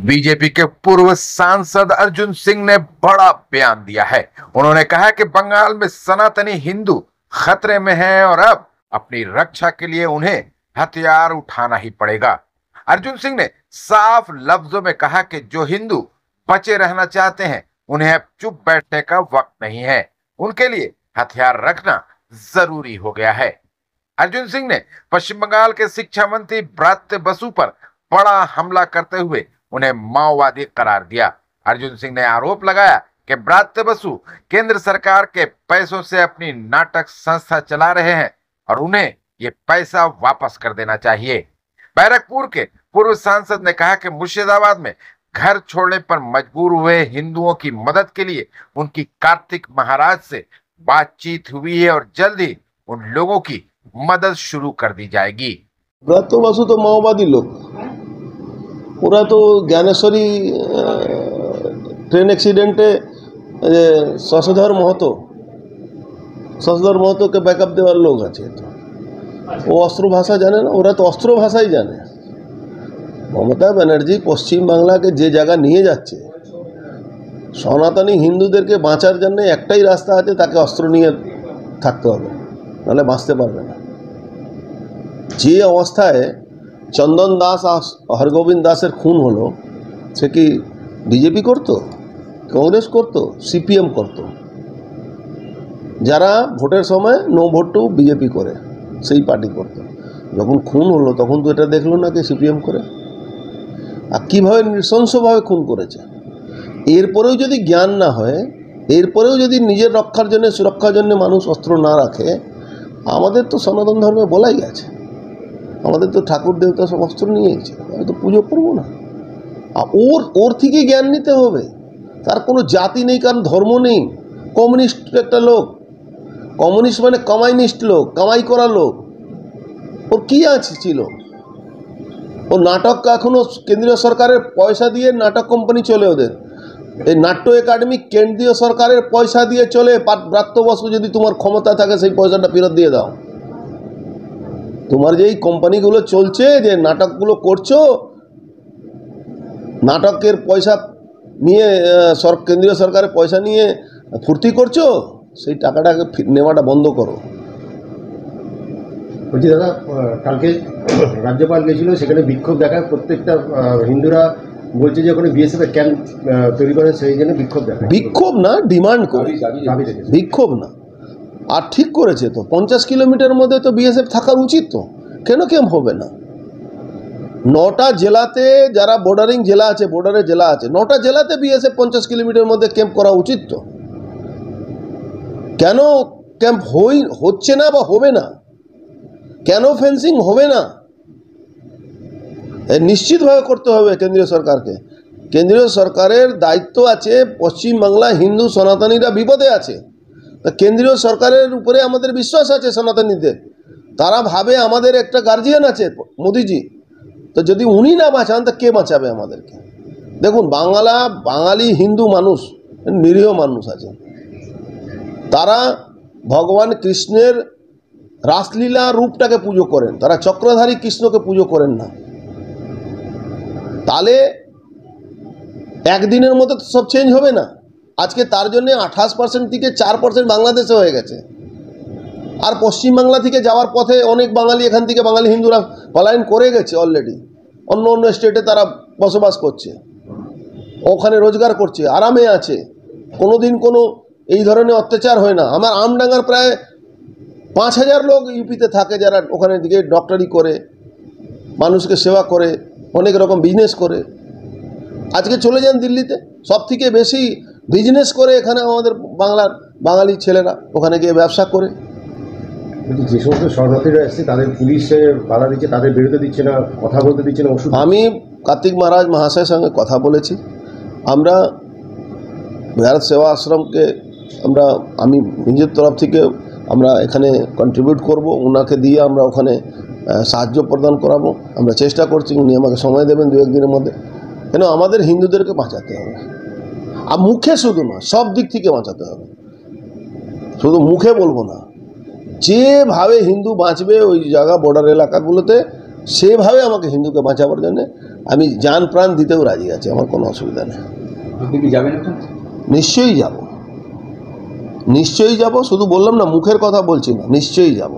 BJP के पूर्व सांसद अर्जुन सिंह ने बड़ा बयान दिया है। उन्होंने कहा कि बंगाल में सनातनी हिंदू खतरे में हैं और अब अपनी रक्षा के लिए उन्हें हथियार उठाना ही पड़ेगा। अर्जुन सिंह ने साफ लफ्जों में कहा कि जो हिंदू बचे रहना चाहते हैं उन्हें अब चुप बैठने का वक्त नहीं है, उनके लिए हथियार रखना जरूरी हो गया है। अर्जुन सिंह ने पश्चिम बंगाल के शिक्षा मंत्री ब्रात्य बसु पर बड़ा हमला करते हुए उन्हें माओवादी करार दिया। अर्जुन सिंह ने आरोप लगाया कि ब्रात्य बसु केंद्र सरकार के पैसों से अपनी नाटक संस्था चला रहे हैं और उन्हें ये पैसा वापस कर देना चाहिए। बैरकपुर के पूर्व सांसद ने कहा कि मुर्शिदाबाद में घर छोड़ने पर मजबूर हुए हिंदुओं की मदद के लिए उनकी कार्तिक महाराज से बातचीत हुई है और जल्द ही उन लोगों की मदद शुरू कर दी जाएगी। ब्रात्य बसु तो माओवादी लोग, ওরা তো জ্ঞানেশ্বরী ট্রেন অ্যাক্সিডেন্টে শশধর মহতোকে ব্যাকআপ দেওয়ার লোক আছে। তো ও অস্ত্র ভাষা জানে না, ওরা তো অস্ত্র ভাষাই জানে। মমতা ব্যানার্জি পশ্চিম বাংলাকে যে জায়গা নিয়ে যাচ্ছে, সনাতনী হিন্দুদেরকে বাঁচার জন্য একটাই রাস্তা আছে, তাকে অস্ত্র নিয়ে থাকতে হবে, নাহলে বাঁচতে পারবে না। যে অবস্থায় চন্দন দাস আর হরগোবিন্দ দাসের খুন হলো, সে কি বিজেপি করতো, কংগ্রেস করতো, সিপিএম করতো? যারা ভোটের সময় নো ভোট টু বিজেপি করে সেই পার্টি করতো। যখন খুন হলো তখন তো এটা দেখলো না কি সিপিএম করে, আর কীভাবে নৃশংসভাবে খুন করেছে। এরপরেও যদি জ্ঞান না হয়, এরপরেও যদি নিজের রক্ষার জন্য সুরক্ষার জন্য মানুষ অস্ত্র না রাখে, আমাদের তো সনাতন ধর্মে বলাই আছে, আমাদের তো ঠাকুর দেবতা সব অস্ত্র নিয়েছে, আমি তো পুজো করবো না। আর ওর থেকে জ্ঞান নিতে হবে। তার কোনো জাতি নেই, কারণ ধর্ম নেই। কমিউনিস্ট একটা লোক, কমিউনিস্ট মানে কামাইনিস্ট লোক, কামাই করা লোক। ওর কী আছে ছিল? ও নাটক এখনও কেন্দ্রীয় সরকারের পয়সা দিয়ে নাটক কোম্পানি চলে ওদের। এই নাট্য একাডেমি কেন্দ্রীয় সরকারের পয়সা দিয়ে চলে। ব্রাত্য বসু যদি তোমার ক্ষমতা থাকে সেই পয়সাটা ফেরত দিয়ে দাও। তোমার যেই কোম্পানিগুলো চলছে, যে নাটকগুলো করছো, নাটকের পয়সা নিয়ে কেন্দ্রীয় সরকারের পয়সা নিয়ে ফুর্তি করছো, সেই টাকাটাকে নেওয়াটা বন্ধ করো। বলছি দাদা, কালকে রাজ্যপাল গেছিল, সেখানে বিক্ষোভ দেখায় প্রত্যেকটা হিন্দুরা বলছে যে ওখানে বিএসএফ ক্যাম্প তৈরি করে, সেই জন্য বিক্ষোভ দেখায়। বিক্ষোভ না, ডিমান্ড করে, বিক্ষোভ না। আর ঠিক করেছে তো, 50 কিলোমিটার মধ্যে তো বিএসএফ থাকা উচিত। তো কেন ক্যাম্প হবে না? 9টা জেলাতে যারা বর্ডারিং জেলা আছে, বর্ডারের জেলা আছে, 9টা জেলাতে বিএসএফ 50 কিলোমিটার মধ্যে ক্যাম্প করা উচিত। তো কেন ক্যাম্প হচ্ছে না বা হবে না? কেন ফেন্সিং হবে না? নিশ্চিতভাবে করতে হবে কেন্দ্রীয় সরকারকে। কেন্দ্রীয় সরকারের দায়িত্ব আছে, পশ্চিমবাংলায় হিন্দু সনাতনীরা বিপদে আছে। তা কেন্দ্রীয় সরকারের উপরে আমাদের বিশ্বাস আছে সনাতনীদের। তারা ভাবে আমাদের একটা গার্জিয়ান আছে মোদিজি, তো যদি উনি না বাঁচান তা কে বাঁচাবে আমাদেরকে? দেখুন, বাঙালি হিন্দু মানুষ নিরীহ মানুষ আছে, তারা ভগবান কৃষ্ণের রাসলীলা রূপটাকে পুজো করেন, তারা চক্রধারী কৃষ্ণকে পুজো করেন না। তাহলে একদিনের মধ্যে তো সব চেঞ্জ হবে না। আজকে তার জন্য 28% থেকে 4% বাংলাদেশে হয়ে গেছে। আর পশ্চিমবাংলা থেকে যাওয়ার পথে অনেক বাঙালি, এখান থেকে বাঙালি হিন্দুরা পলায়ন করে গেছে অলরেডি। অন্য অন্য স্টেটে তারা বসবাস করছে, ওখানে রোজগার করছে, আরামে আছে, কোনো দিন কোনো এই ধরনের অত্যাচার হয় না। আমার আমডাঙ্গার প্রায় 5000 লোক ইউপিতে থাকে, যারা ওখানে দিকে ডক্টরি করে, মানুষকে সেবা করে, অনেক রকম বিজনেস করে। আজকে চলে যান দিল্লিতে, সব থেকে বেশি বিজনেস করে এখানে আমাদের বাঙালি ছেলেরা ওখানে গিয়ে ব্যবসা করে। যে সমস্ত শরণার্থীরা এসছে তাদের পুলিশে বাধা দিচ্ছে, তাদের বেরোতে দিচ্ছে না, কথা বলতে দিচ্ছে না, ওষুধ। আমি কার্তিক মহারাজ মহাশয়ের সঙ্গে কথা বলেছি। আমরা ভারত সেবা আশ্রমকে আমি নিজের তরফ থেকে আমরা এখানে কন্ট্রিবিউট করব, ওনাকে দিয়ে আমরা ওখানে সাহায্য প্রদান করাবো। আমরা চেষ্টা করছি, উনি আমাকে সময় দেবেন 2-1 দিনের মধ্যে। কেন আমাদের হিন্দুদেরকে বাঁচাতে হবে, আর মুখে শুধু না, সব দিক থেকে বাঁচাতে হবে। শুধু মুখে বলবো না, যেভাবে হিন্দু বাঁচবে ওই জায়গা বর্ডার এলাকাগুলোতে, সেভাবে আমাকে হিন্দুকে বাঁচাবার জন্য আমি জান প্রাণ দিতেও রাজি আছি, আমার কোনো অসুবিধা নেই। আপনি কি যাবেন এখন? নিশ্চয়ই যাব, নিশ্চয়ই যাব, শুধু বললাম না মুখের কথা বলছি না, নিশ্চয়ই যাব।